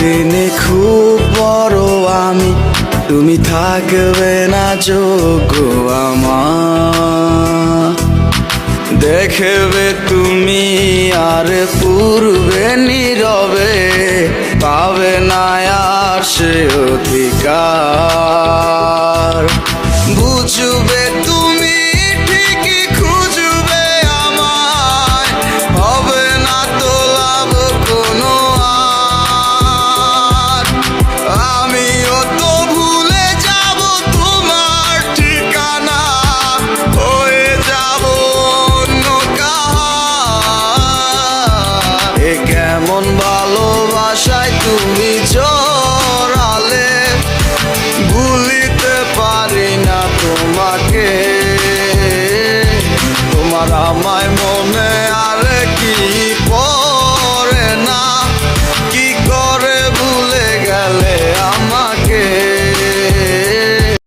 দিনে খুব বড় আমি, তুমি থাকবে না যোগ্য আমার। দেখবে তুমি আর পূর্বে নীরবে, পাবে না আর সে অধিকার। বুঝবে তুমি ঠিকই খুঁজবে আমায়, হবে না তো লাভ কোনো আর। আমিও তো ভুলে যাব তোমার ঠিকানা, হয়ে যাব অন্য কাহার। এ কেমন ভালোবাসায় তুমি জড়ালে, ভুলিতে পারি না তোমাকে। তোমার আমায় মনে আর কি